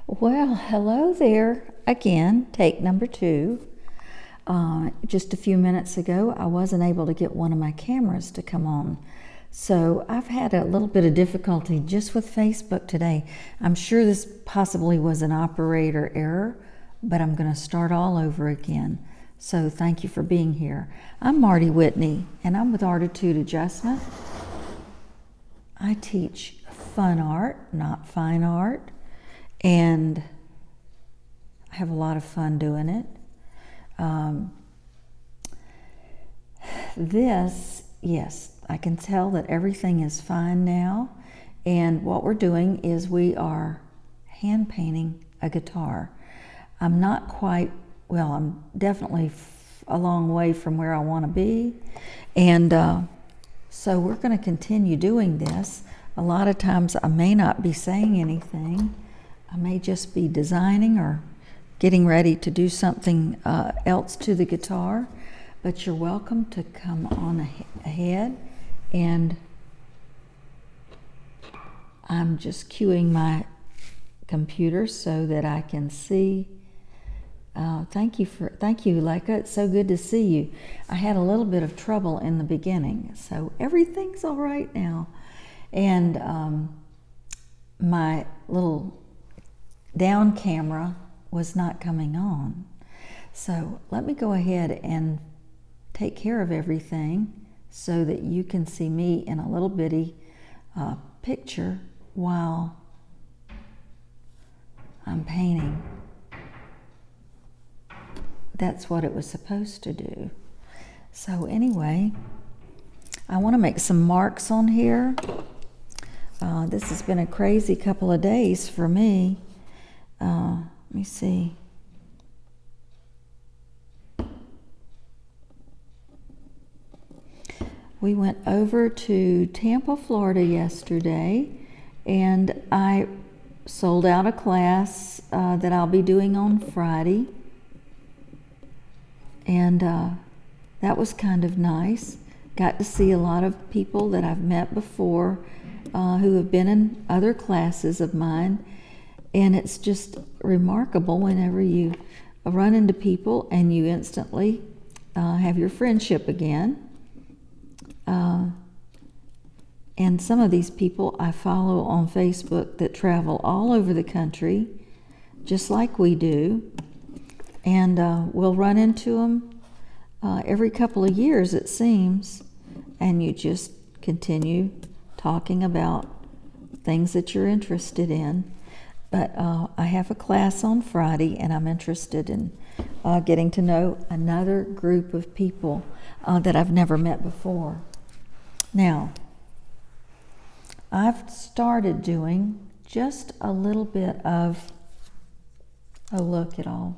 Well, hello there again, take number 2. Just a few minutes ago, I wasn't able to get one of my cameras to come on. So I've had a little bit of difficulty just with Facebook today. I'm sure this possibly was an operator error, but I'm going to start all over again. So thank you for being here. I'm Marty Whitney, and I'm with ARTitude Adjustment. I teach fun art, not fine art, and I have a lot of fun doing it. Yes, I can tell that everything is fine now, and what we're doing is we are hand painting a guitar. I'm not quite, well, I'm definitely a long way from where I want to be, and so we're going to continue doing this. A lot of times I may not be saying anything. I may just be designing or getting ready to do something else to the guitar, but you're welcome to come on ahead, and I'm just cueing my computer so that I can see. Thank you, Leica. It's so good to see you. I had a little bit of trouble in the beginning, so everything's all right now. And my little down camera was not coming on. So let me go ahead and take care of everything so that you can see me in a little bitty picture while I'm painting. That's what it was supposed to do. So anyway, I want to make some marks on here. This has been a crazy couple of days for me. Let me see. We went over to Tampa, Florida yesterday, and I sold out a class that I'll be doing on Friday. And that was kind of nice. Got to see a lot of people that I've met before who have been in other classes of mine. And it's just remarkable whenever you run into people and you instantly have your friendship again. And some of these people I follow on Facebook that travel all over the country, just like we do. And we'll run into them every couple of years, it seems, and you just continue talking about things that you're interested in. But I have a class on Friday, and I'm interested in getting to know another group of people that I've never met before. Now, I've started doing just a little bit of, oh, look at all.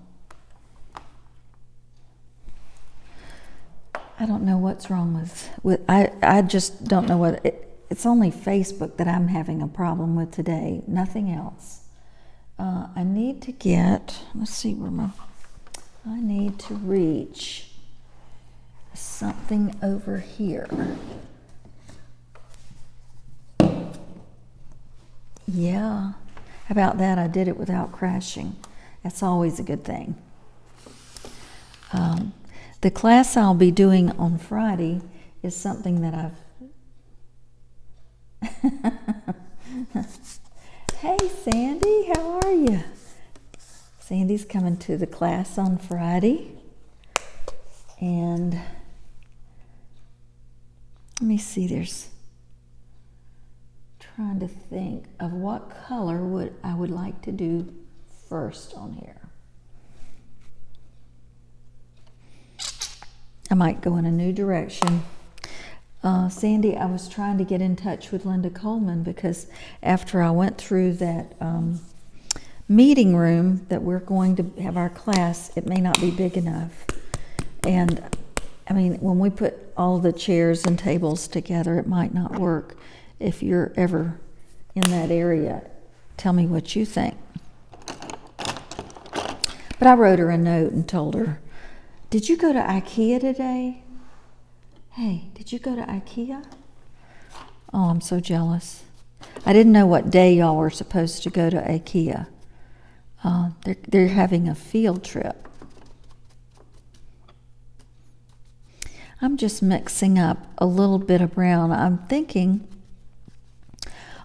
I don't know what's wrong with I just don't know what it's only Facebook that I'm having a problem with today, nothing else. I need to get, let's see where I need to reach something over here. Yeah, how about that? I did it without crashing. That's always a good thing. The class I'll be doing on Friday is something that Hey Sandy, how are you? Sandy's coming to the class on Friday. And let me see, trying to think of what color I would like to do first on here. I might go in a new direction. Sandy, I was trying to get in touch with Linda Coleman because after I went through that meeting room that we're going to have our class, it may not be big enough. And I mean, when we put all the chairs and tables together, it might not work. If you're ever in that area, tell me what you think. But I wrote her a note and told her, did you go to IKEA today? Hey, did you go to IKEA? Oh, I'm so jealous. I didn't know what day y'all were supposed to go to IKEA. They're having a field trip. I'm just mixing up a little bit of brown. I'm thinking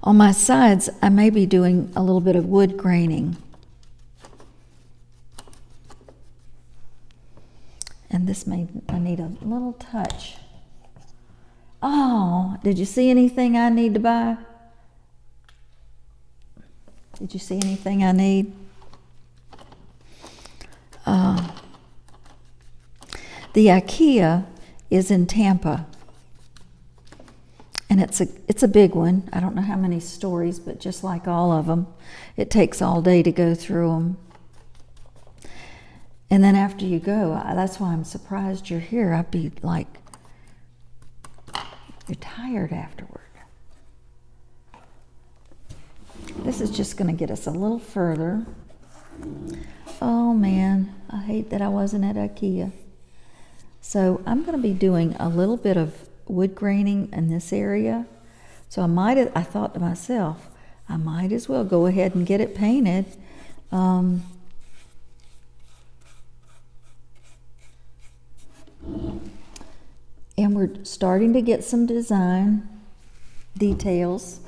on my sides I may be doing a little bit of wood graining. And this I need a little touch. Oh, did you see anything I need to buy? Did you see anything I need? The IKEA is in Tampa, and it's a big one. I don't know how many stories, but just like all of them, it takes all day to go through them. And then after you go, that's why I'm surprised you're here. I'd be like, you're tired afterward. This is just going to get us a little further. Oh man, I hate that I wasn't at IKEA. So I'm going to be doing a little bit of wood graining in this area. So I thought to myself, I might as well go ahead and get it painted. And we're starting to get some design details.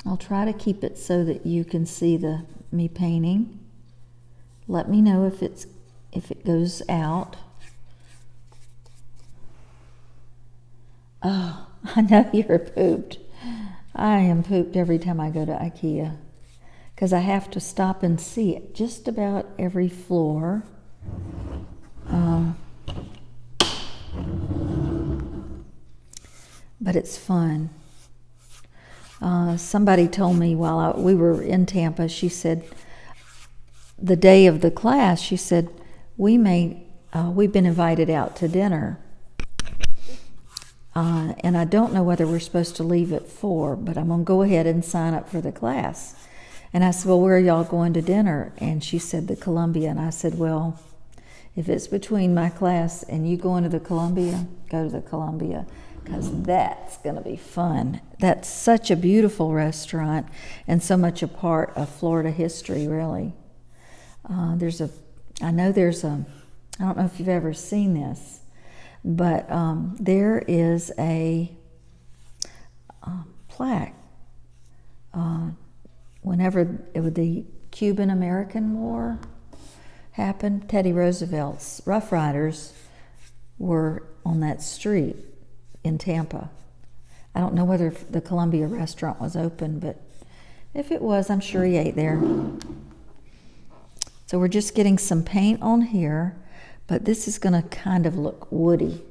I'll try to keep it so that you can see me painting. Let me know if it goes out. Oh, I know you're pooped. I am pooped every time I go to IKEA because I have to stop and see just about every floor. But it's fun. Somebody told me while we were in Tampa, she said, the day of the class, she said, we've been invited out to dinner. And I don't know whether we're supposed to leave at 4, but I'm going to go ahead and sign up for the class. And I said, well, where are y'all going to dinner? And she said, the Columbia. And I said, well, if it's between my class and you going to the Columbia, go to the Columbia, because that's going to be fun. That's such a beautiful restaurant and so much a part of Florida history, really. I don't know if you've ever seen this, but there is a plaque. Whenever the Cuban-American War happened, Teddy Roosevelt's Rough Riders were on that street in Tampa. I don't know whether the Columbia restaurant was open, but if it was, I'm sure he ate there. So we're just getting some paint on here, but this is going to kind of look woody.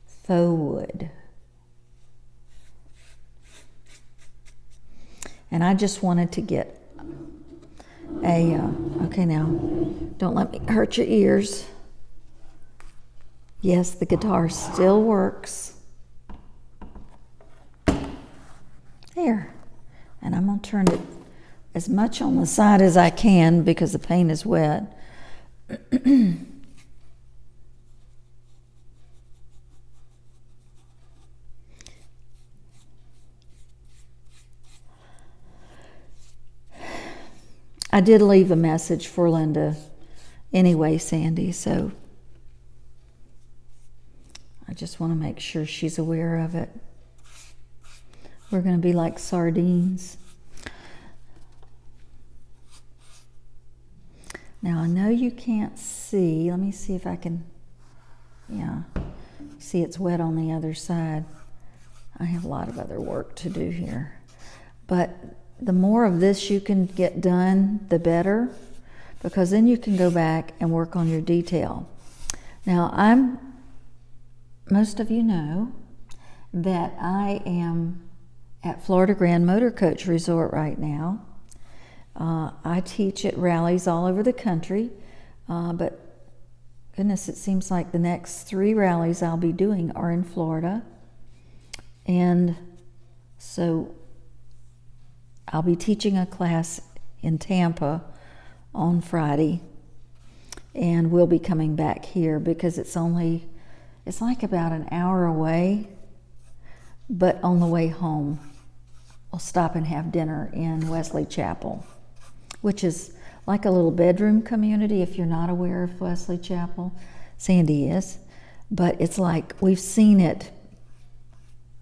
Faux wood. And I just wanted to get okay now, don't let me hurt your ears. Yes, the guitar still works. There. And I'm going to turn it as much on the side as I can because the paint is wet. I did leave a message for Linda anyway, Sandy, so I just want to make sure she's aware of it. We're going to be like sardines. Now, I know you can't see. Let me see if I can, yeah. See, it's wet on the other side. I have a lot of other work to do here. But the more of this you can get done, the better, because then you can go back and work on your detail. Now, most of you know that I am at Florida Grand Motor Coach Resort right now. I teach at rallies all over the country, but goodness, it seems like the next 3 rallies I'll be doing are in Florida. And so I'll be teaching a class in Tampa on Friday, and we'll be coming back here because it's like about an hour away but on the way home, we'll stop and have dinner in Wesley Chapel, which is like a little bedroom community. If you're not aware of Wesley Chapel, Sandy is, but it's like we've seen it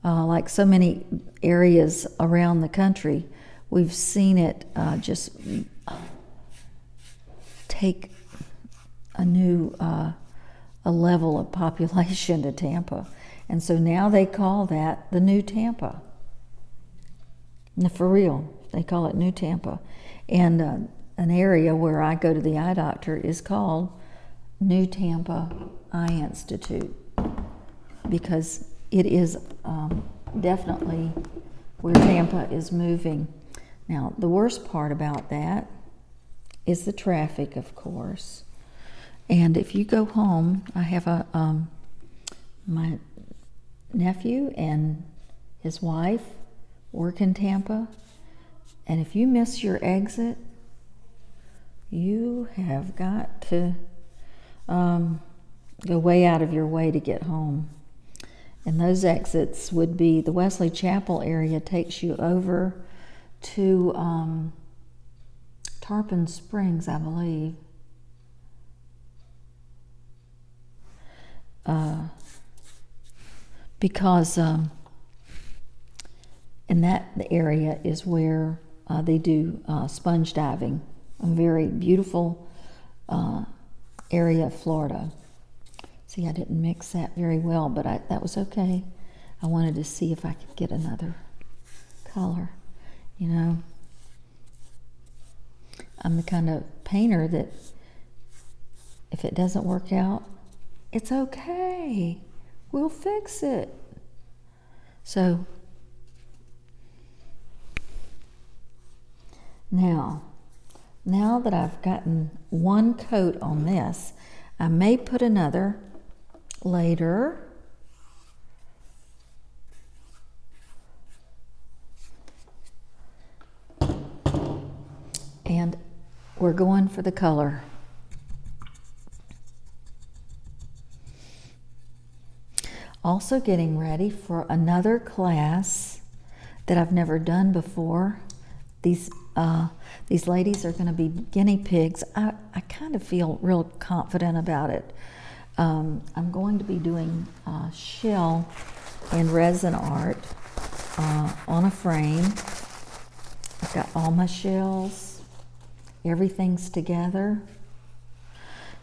like so many areas around the country. We've seen it just take a new a level of population to Tampa. And so now they call that the New Tampa. No, for real, they call it New Tampa. And an area where I go to the eye doctor is called New Tampa Eye Institute, because it is definitely where Tampa is moving. Now, the worst part about that is the traffic, of course. And if you go home, I have my nephew and his wife work in Tampa, and if you miss your exit, you have got to go way out of your way to get home. And those exits would be, the Wesley Chapel area takes you over to Tarpon Springs, I believe. Because in that area is where they do sponge diving, a very beautiful area of Florida. See, I didn't mix that very well, but that was okay. I wanted to see if I could get another color, you know. I'm the kind of painter that if it doesn't work out, it's okay. We'll fix it. So, now that I've gotten one coat on this, I may put another later. And we're going for the color. Also getting ready for another class that I've never done before. These ladies are going to be guinea pigs. I kind of feel real confident about it. I'm going to be doing shell and resin art on a frame. I've got all my shells. Everything's together.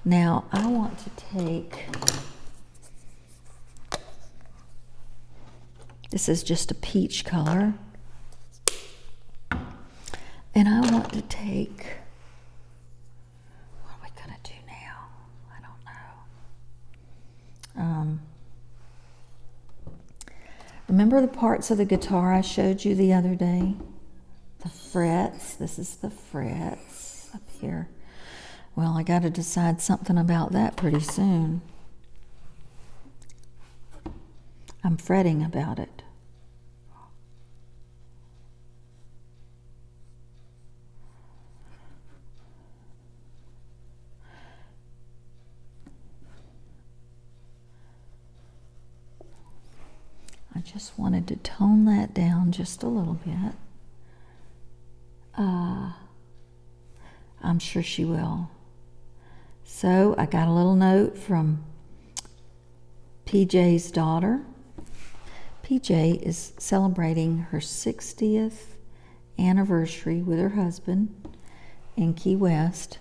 Now I want to take, this is just a peach color, and I want to take, what are we going to do now? I don't know. Remember the parts of the guitar I showed you the other day? The frets, this is the frets up here. Well, I got to decide something about that pretty soon. I'm fretting about it. I just wanted to tone that down just a little bit. I'm sure she will. So I got a little note from PJ's daughter. PJ is celebrating her 60th anniversary with her husband in Key West.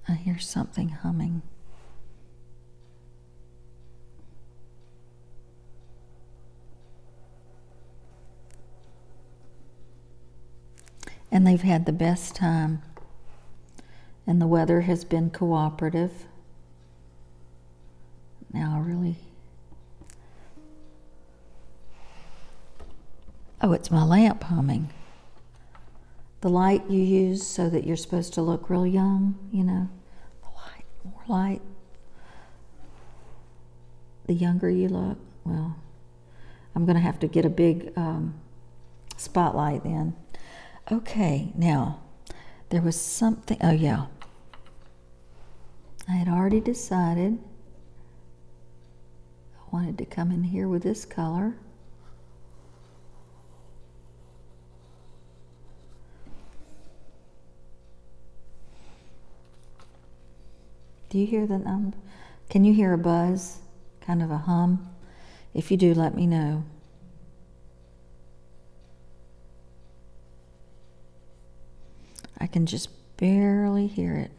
I hear something humming. And they've had the best time. And the weather has been cooperative. Now really... Oh, it's my lamp humming. The light you use so that you're supposed to look real young, you know. The light, more light. The younger you look, well, I'm going to have to get a big spotlight then. Okay, now, there was something, oh yeah. I had already decided I wanted to come in here with this color. Do you hear the can you hear a buzz? Kind of a hum? If you do, let me know. I can just barely hear it.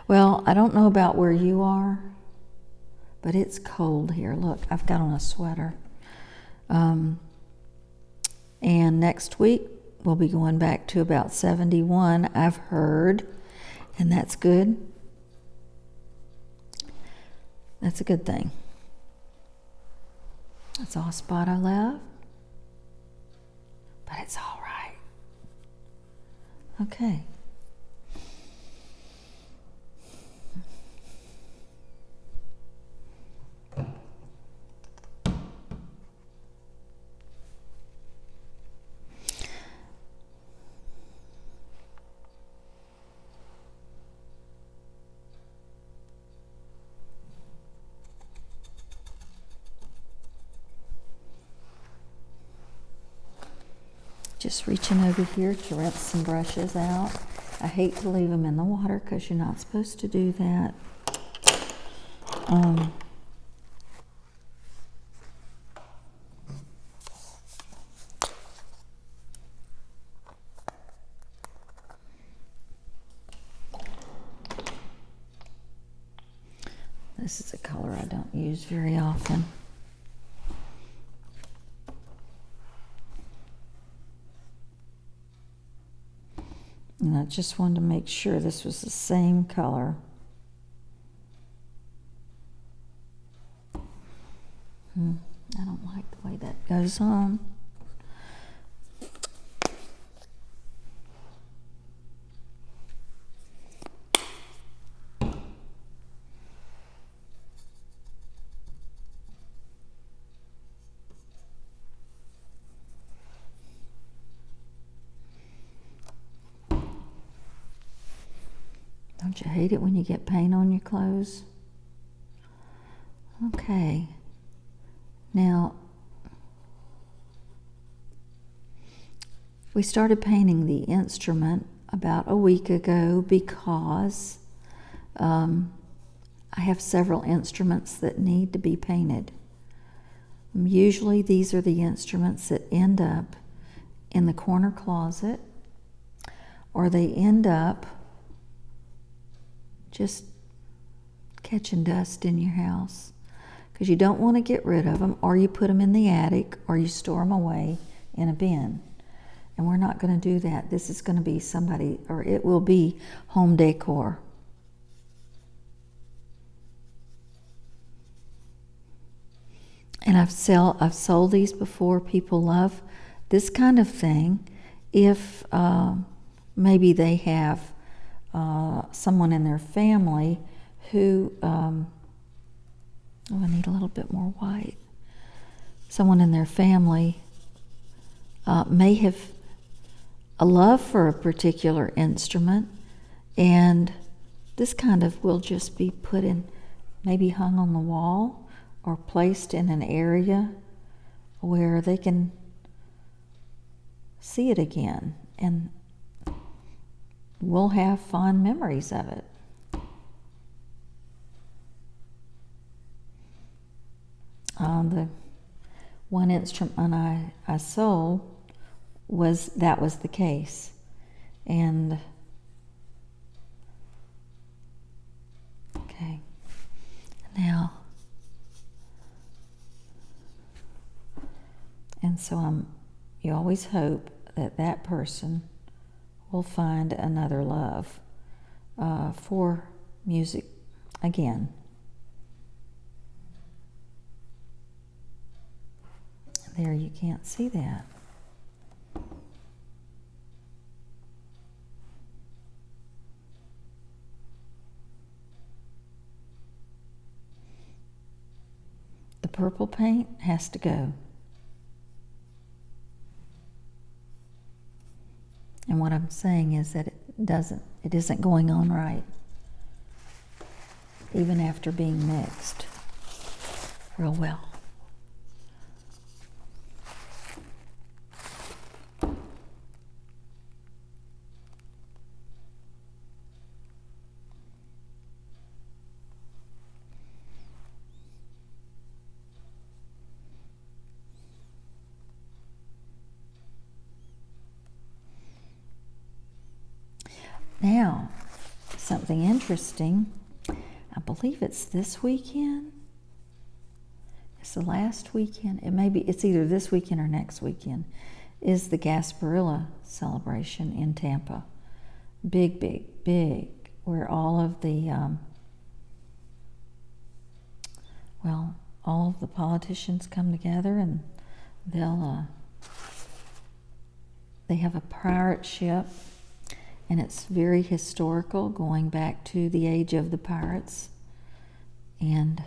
Well, I don't know about where you are, but it's cold here. Look, I've got on a sweater. And next week, we'll be going back to about 71, I've heard, and that's good. That's a good thing. That's all spot I love, but it's all right. Okay. Just reaching over here to rinse some brushes out. I hate to leave them in the water because you're not supposed to do that. This is a color I don't use very often. And I just wanted to make sure this was the same color. I don't like the way that goes on. Don't you hate it when you get paint on your clothes? Okay. Now, we started painting the instrument about a week ago because I have several instruments that need to be painted. Usually these are the instruments that end up in the corner closet, or they end up just catching dust in your house because you don't want to get rid of them, or you put them in the attic, or you store them away in a bin. And we're not going to do that. This is going to be somebody, or it will be home decor. And I've sold these before. People love this kind of thing if maybe they have someone in their family who, I need a little bit more white. Someone in their family may have a love for a particular instrument, and this kind of will just be put in, maybe hung on the wall or placed in an area where they can see it again, and we'll have fond memories of it. The one instrument I sold was the case, and okay, now, and so you always hope that that person will find another love for music again. There, you can't see that. The purple paint has to go. And what I'm saying is that it isn't going on right, even after being mixed. real well. Now, something interesting, I believe it's this weekend. It's the last weekend. It's either this weekend or next weekend, is the Gasparilla celebration in Tampa. Big, big, big, where all of the, all of the politicians come together, and they have a pirate ship, and it's very historical, going back to the age of the pirates. And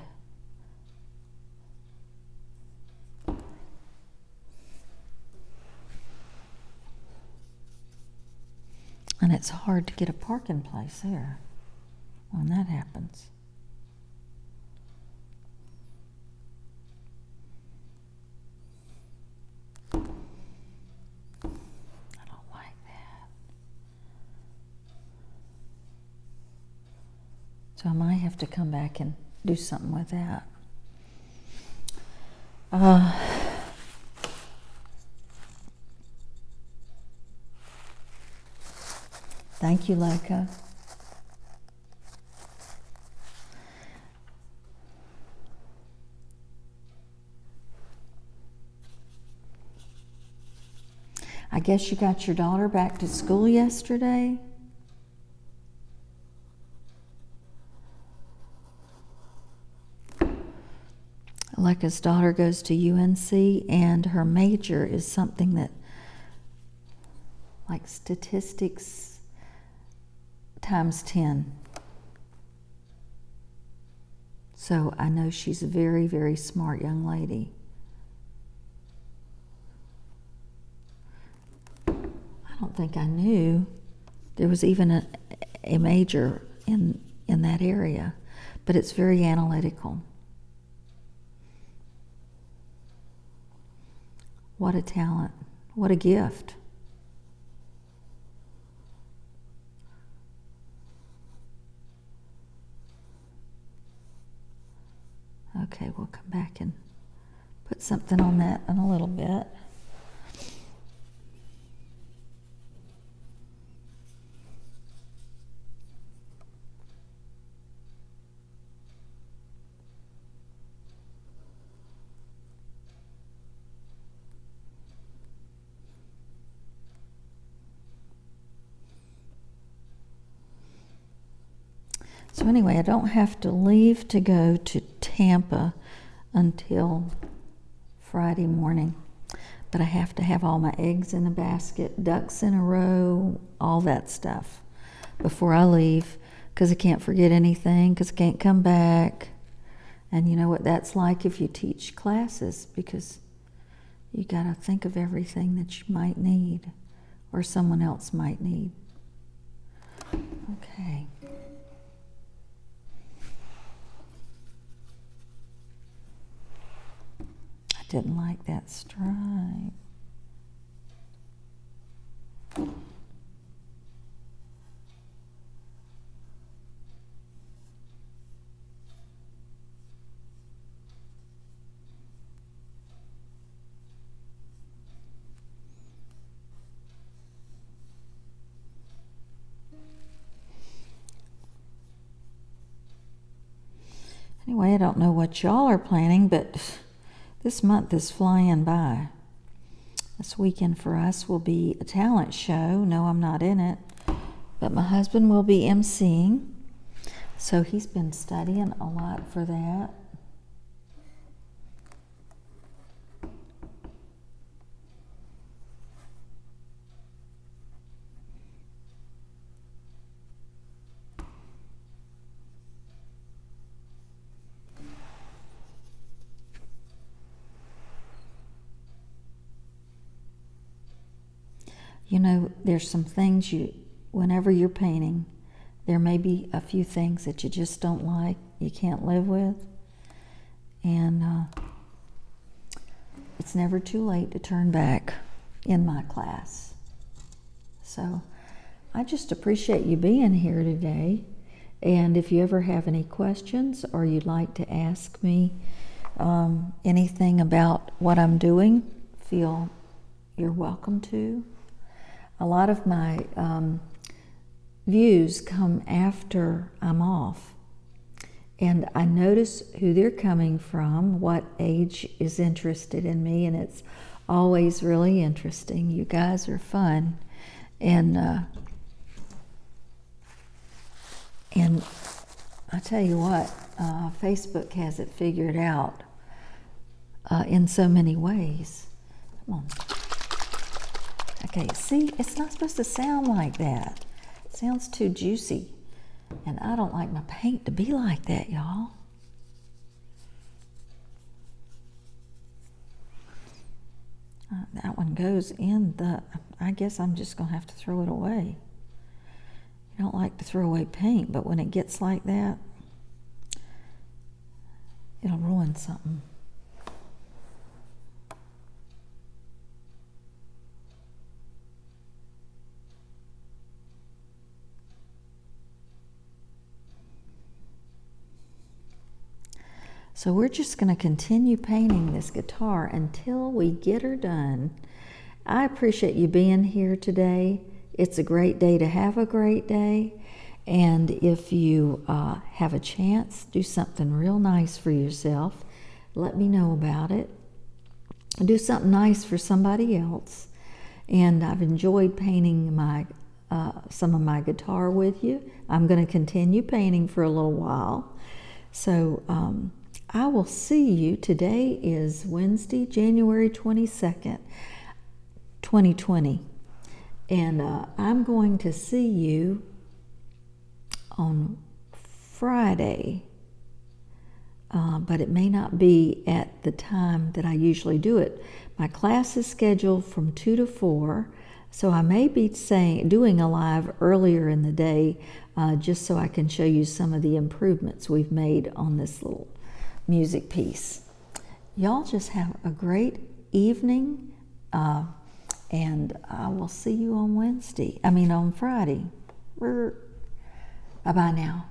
it's hard to get a parking place there when that happens. I don't like that. So I might have to come back and do something with that. Thank you, Leica. I guess you got your daughter back to school yesterday? Leica's daughter goes to UNC, and her major is something that, like statistics times 10. So I know she's a very, very smart young lady. I don't think I knew there was even a major in that area, but it's very analytical. What a talent. What a gift. Okay, we'll come back and put something on that in a little bit. So anyway, I don't have to leave to go to Tampa until Friday morning, but I have to have all my eggs in a basket, ducks in a row, all that stuff before I leave, because I can't forget anything, because I can't come back. And you know what that's like if you teach classes, because you got to think of everything that you might need or someone else might need. Okay. Didn't like that stripe. Anyway, I don't know what y'all are planning, but this month is flying by. This weekend for us will be a talent show. No, I'm not in it, but my husband will be emceeing, so he's been studying a lot for that. You know, there's some things whenever you're painting, there may be a few things that you just don't like, you can't live with. and it's never too late to turn back in my class. So I just appreciate you being here today. And if you ever have any questions or you'd like to ask me anything about what I'm doing, feel you're welcome to. A lot of my views come after I'm off, and I notice who they're coming from, what age is interested in me, and it's always really interesting. You guys are fun, and I tell you what, Facebook has it figured out in so many ways. Come on. Okay, see, it's not supposed to sound like that. It sounds too juicy. And I don't like my paint to be like that, y'all. That one goes in the, I guess I'm just going to have to throw it away. I don't like to throw away paint, but when it gets like that, it'll ruin something. So we're just going to continue painting this guitar until we get her done. I appreciate you being here today. It's a great day to have a great day. And if you have a chance, do something real nice for yourself. Let me know about it. Do something nice for somebody else. And I've enjoyed painting my some of my guitar with you. I'm going to continue painting for a little while. So I will see you. Today is Wednesday, January 22nd, 2020. And I'm going to see you on Friday, but it may not be at the time that I usually do it. My class is scheduled from 2 to 4, so I may be doing a live earlier in the day just so I can show you some of the improvements we've made on this little music piece. Y'all just have a great evening, and I will see you on Friday. Bye-bye now.